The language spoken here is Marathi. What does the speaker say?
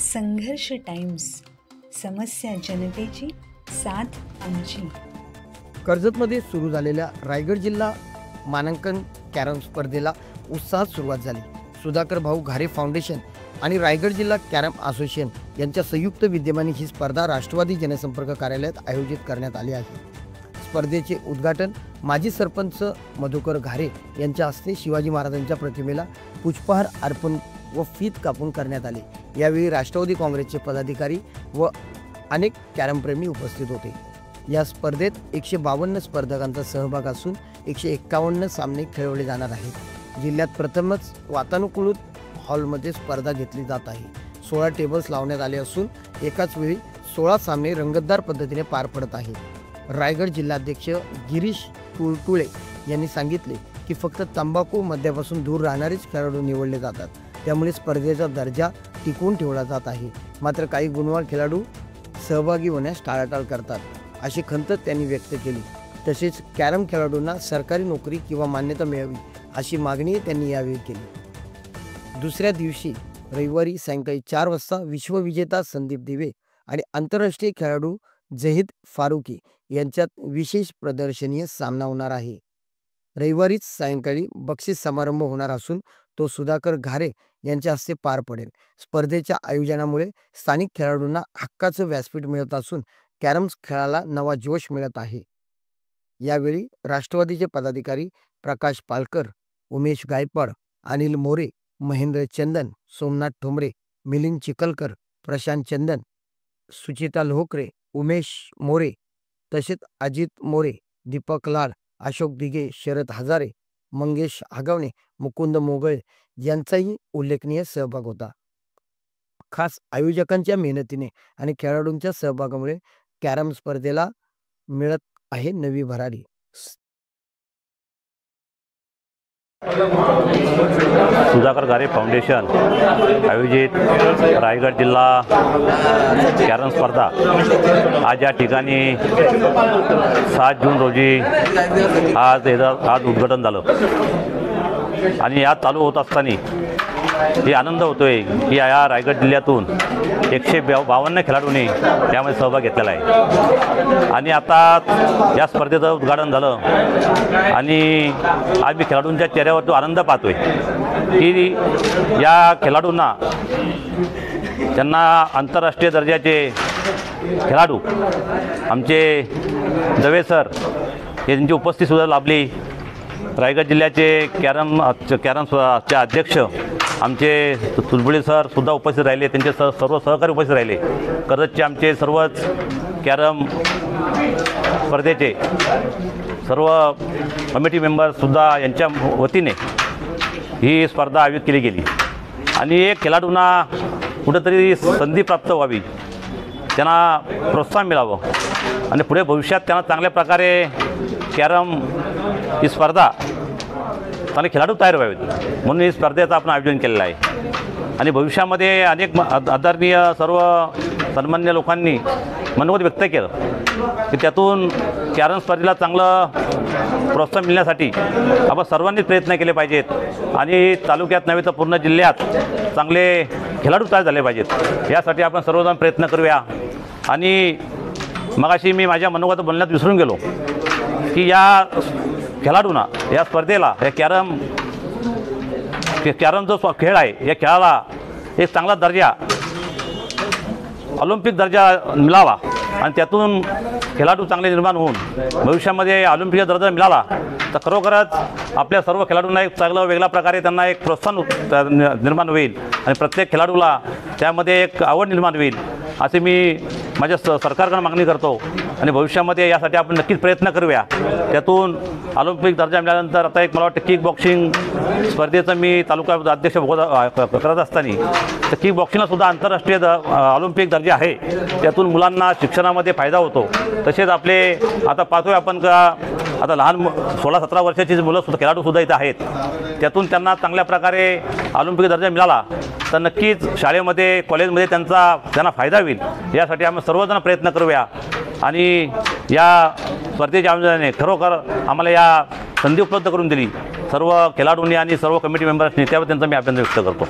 संघर्ष टाइम्स, समस्या जनतेची, साथ आमची। कर्जतमध्ये सुरू झालेल्या रायगड जिल्हा मानांकन कॅरम स्पर्धेला उत्साहात सुरुवात झाली। सुधाकर भाऊ घारे फाउंडेशन आणि रायगड जिल्हा कॅरम असोसिएशन यांच्या संयुक्त विद्यमाने ही स्पर्धा राष्ट्रवादी जनसंपर्क कार्यालयात आयोजित करण्यात आली आहे। स्पर्धेचे उद्घाटन माजी सरपंच मधुकर घारे यांच्या हस्ते शिवाजी महाराजांच्या प्रतिमेला पुष्पहार अर्पण व फीत कापून करण्यात आले। यावेळी राष्ट्रवादी काँग्रेसचे पदाधिकारी व अनेक कॅरमप्रेमी उपस्थित होते। या स्पर्धेत 152 स्पर्धकांचा सहभाग असून 151 सामने खेळवले जाणार आहेत। जिल्ह्यात प्रथमच वातानुकूलित हॉलमध्ये स्पर्धा घेतली जात आहे। 16 टेबल्स लावण्यात आले असून एकाच वेळी 16 सामने रंगतदार पद्धतीने पार पडत आहेत। रायगड जिल्हाध्यक्ष गिरीश तुळतुळे यांनी सांगितले की फक्त तंबाखू मद्यापासून दूर राहणारेच खेळाडू निवडले जातात, त्यामुळे स्पर्धेचा दर्जा टिकवून ठेवला जात आहे। मात्र काही गुणवान खेळाडू सहभागी होण्यास टाळाटाळ करतात, अशी खंत त्यांनी व्यक्त केली। तसेच कॅरम खेळाडूंना सरकारी नोकरी किंवा मान्यता मिळावी अशी मागणी त्यांनी यावेळी केली। दुसऱ्या दिवशी रविवारी सायंकाळी 4 वाजता विश्वविजेता संदीप दिवे आणि आंतरराष्ट्रीय खेळाडू जहीद फारुकी यांच्यात विशेष प्रदर्शनीय सामना होणार आहे। रविवारीच सायंकाळी बक्षीस समारंभ होणार असून तो सुधाकर घारे यांच्या हस्ते पार पडेल। स्पर्धेच्या आयोजनामुळे स्थानिक खेळाडूंना हक्काचं व्यासपीठ मिळत असून कॅरम खेळाला नवा जोश मिळत आहे। यावेळी राष्ट्रवादीचे पदाधिकारी प्रकाश पालकर, उमेश गायकवाड, अनिल मोरे, महेंद्र चंदन, सोमनाथ ठोंबरे, मिलिंद चिखलकर, प्रशांत चंदन, सुचिता लोहकरे, उमेश मोरे, तसेच अजित मोरे, दीपक लाड, अशोक दिघे, शरद हजारे, मंगेश आगवणे, मुकुंद मोगळे यांचाही उल्लेखनीय सहभाग होता। खास आयोजकांच्या मेहनतीने आणि खेळाडूंच्या सहभागामुळे कॅरम स्पर्धेला मिळत आहे नवी भरारी। सुधाकर घारे फाउंडेशन आयोजित रायगड जिल्हा कॅरम स्पर्धा आज या ठिकाणी 7 जून रोजी आज उद्घाटन झालं आणि यात चालू होत असताना हे आनंद होतोय की या रायगड जिल्ह्यातून 152 खेळाडूंनी त्यामध्ये सहभाग घेतलेला आहे आणि आता या स्पर्धेचं उद्घाटन झालं आणि आज मी खेळाडूंच्या चेहऱ्यावर तो आनंद पाहतोय की या खेळाडूंना त्यांना आंतरराष्ट्रीय दर्जाचे खेळाडू आमचे दवे सर यांची उपस्थितीसुद्धा लाभली। रायगड जिल्ह्याचे कॅरमचे अध्यक्ष आमचे तुलबुळे सर सुद्धा उपस्थित राहिले, त्यांचे सर्व सहकारी उपस्थित राहिले। कर्जतचे आमचे सर्वच कॅरम स्पर्धेचे सर्व कमिटी मेंबरसुद्धा यांच्या वतीने ही स्पर्धा आयोजित केली गेली आणि एक खेळाडूंना कुठेतरी संधी प्राप्त व्हावी, त्यांना प्रोत्साहन मिळावं आणि पुढे भविष्यात त्यांना चांगल्या प्रकारे कॅरम ही स्पर्धा चांगले खेळाडू तयार व्हावेत म्हणून ही स्पर्धेचं आपण आयोजन केलेलं आहे आणि भविष्यामध्ये अनेक आदरणीय सर्व सन्मान्य लोकांनी मनोगत व्यक्त केलं की त्यातून कॅरम स्पर्धेला चांगलं प्रोत्साहन मिळण्यासाठी आपण सर्वांनीच प्रयत्न केले पाहिजेत आणि तालुक्यात नव्हे तर पूर्ण जिल्ह्यात चांगले खेळाडू तयार झाले पाहिजेत। यासाठी आपण सर्वजण प्रयत्न करूया आणि मगाशी मी माझ्या मनोगत बोलण्यात विसरून गेलो की या खेळाडूंना या स्पर्धेला या कॅरम जो खेळ आहे या खेळाला एक चांगला दर्जा ऑलिम्पिक दर्जा मिळावा आणि त्यातून खेळाडू चांगले निर्माण होऊन भविष्यामध्ये ऑलिम्पिक दर्जा मिळाला तर खरोखरच आपल्या सर्व खेळाडूंना एक चांगलं वेगळ्या प्रकारे त्यांना एक प्रोत्साहन निर्माण होईल आणि प्रत्येक खेळाडूला त्यामध्ये एक आवड निर्माण होईल असे मी माझ्या सरकारकडे मागणी करतो आणि भविष्यामध्ये यासाठी आपण नक्कीच प्रयत्न करूया। त्यातून ऑलिम्पिक दर्जा मिळाल्यानंतर आता एक मला वाटतं किक बॉक्सिंग स्पर्धेचं मी तालुका अध्यक्ष करत असताना तर किक बॉक्सिंगलासुद्धा आंतरराष्ट्रीय ऑलिम्पिक दर्जा आहे, त्यातून मुलांना शिक्षणामध्ये फायदा होतो। तसेच आपले आता पाहतोय आपण का आता लहान 16-17 वर्षाची मुलंसुद्धा खेळाडूसुद्धा इथं आहेत, त्यातून त्यांना चांगल्या प्रकारे ऑलिम्पिक दर्जा मिळाला तर नक्कीच शाळेमध्ये कॉलेजमध्ये त्यांना फायदा होईल। यासाठी आम्ही सर्वजण प्रयत्न करूया आणि या स्पर्धेच्या आयोजनाने खरोखर आम्हाला या संधी उपलब्ध करून दिली सर्व खेळाडूंनी आणि सर्व कमिटी मेंबर्सनी, त्यावर त्यांचा मी अभिनंदन व्यक्त करतो।